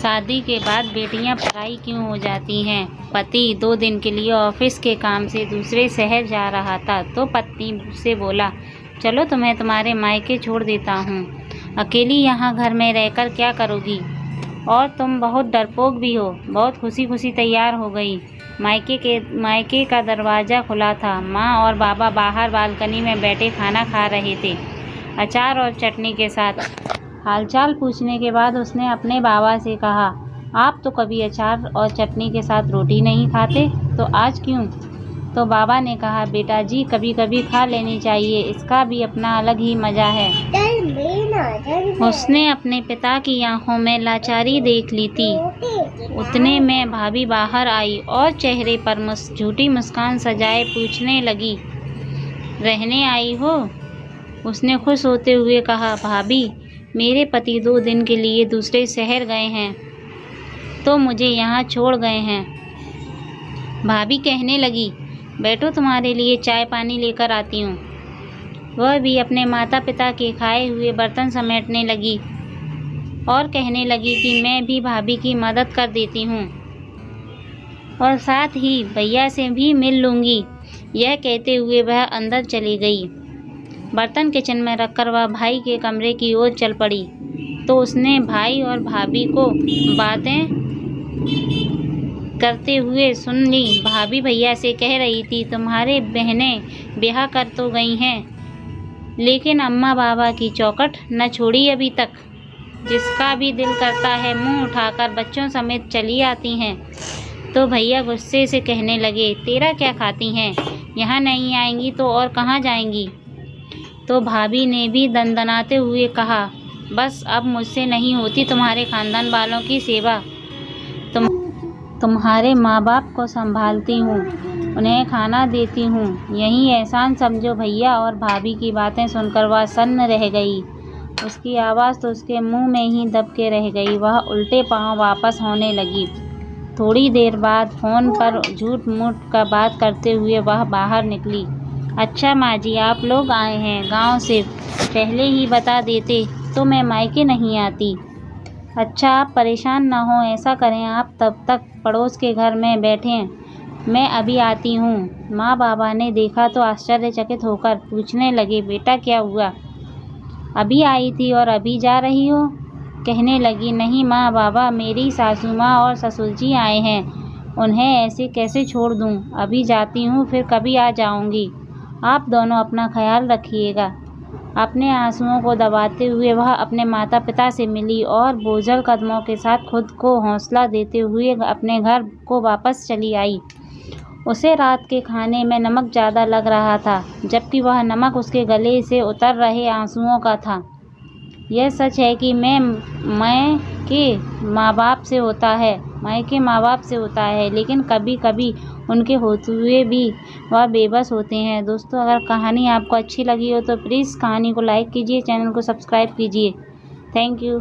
शादी के बाद बेटियां पराई क्यों हो जाती हैं। पति 2 दिन के लिए ऑफिस के काम से दूसरे शहर जा रहा था तो पत्नी से बोला, चलो तुम्हें तुम्हारे मायके छोड़ देता हूँ, अकेली यहाँ घर में रहकर क्या करोगी, और तुम बहुत डरपोक भी हो। बहुत खुशी खुशी तैयार हो गई। मायके का दरवाज़ा खुला था। माँ और बाबा बाहर बालकनी में बैठे खाना खा रहे थे, अचार और चटनी के साथ। हालचाल पूछने के बाद उसने अपने बाबा से कहा, आप तो कभी अचार और चटनी के साथ रोटी नहीं खाते, तो आज क्यों? तो बाबा ने कहा, बेटा जी कभी कभी खा लेनी चाहिए, इसका भी अपना अलग ही मज़ा है। उसने अपने पिता की आंखों में लाचारी देख ली थी। उतने में भाभी बाहर आई और चेहरे पर झूठी मुस्कान सजाए पूछने लगी, रहने आई हो? उसने खुश होते हुए कहा, भाभी मेरे पति 2 दिन के लिए दूसरे शहर गए हैं तो मुझे यहाँ छोड़ गए हैं। भाभी कहने लगी, बैठो तुम्हारे लिए चाय पानी लेकर आती हूँ। वह भी अपने माता पिता के खाए हुए बर्तन समेटने लगी और कहने लगी कि मैं भी भाभी की मदद कर देती हूँ और साथ ही भैया से भी मिल लूँगी। यह कहते हुए वह अंदर चली गई। बर्तन किचन में रखकर वह भाई के कमरे की ओर चल पड़ी तो उसने भाई और भाभी को बातें करते हुए सुन ली। भाभी भैया से कह रही थी, तुम्हारे बहनें ब्याह कर तो गई हैं, लेकिन अम्मा बाबा की चौखट न छोड़ी अभी तक। जिसका भी दिल करता है मुंह उठाकर बच्चों समेत चली आती हैं। तो भैया गुस्से से कहने लगे, तेरा क्या खाती हैं, यहाँ नहीं आएंगी तो और कहाँ जाएंगी? तो भाभी ने भी दनदनाते हुए कहा, बस अब मुझसे नहीं होती तुम्हारे खानदान वालों की सेवा। तुम्हारे माँ बाप को संभालती हूँ, उन्हें खाना देती हूँ, यही एहसान समझो। भैया और भाभी की बातें सुनकर वह सन्न रह गई। उसकी आवाज़ तो उसके मुंह में ही दब के रह गई। वह उल्टे पांव वापस होने लगी। थोड़ी देर बाद फ़ोन पर झूठ मूठ का बात करते हुए वह बाहर निकली। अच्छा माँ जी, आप लोग आए हैं गांव से, पहले ही बता देते तो मैं मायके नहीं आती। अच्छा आप परेशान ना हो, ऐसा करें आप तब तक पड़ोस के घर में बैठें, मैं अभी आती हूँ। माँ बाबा ने देखा तो आश्चर्यचकित होकर पूछने लगे, बेटा क्या हुआ, अभी आई थी और अभी जा रही हो? कहने लगी, नहीं माँ बाबा, मेरी सासू माँ और ससुर जी आए हैं, उन्हें ऐसे कैसे छोड़ दूँ? अभी जाती हूँ, फिर कभी आ जाऊँगी। आप दोनों अपना ख्याल रखिएगा। अपने आंसुओं को दबाते हुए वह अपने माता पिता से मिली और बोझल कदमों के साथ खुद को हौसला देते हुए अपने घर को वापस चली आई। उसे रात के खाने में नमक ज़्यादा लग रहा था, जबकि वह नमक उसके गले से उतर रहे आंसुओं का था। यह सच है कि मायके माँ बाप से होता है, लेकिन कभी कभी उनके होते हुए भी वह बेबस होते हैं। दोस्तों, अगर कहानी आपको अच्छी लगी हो तो प्लीज़ कहानी को लाइक कीजिए, चैनल को सब्सक्राइब कीजिए। Thank you.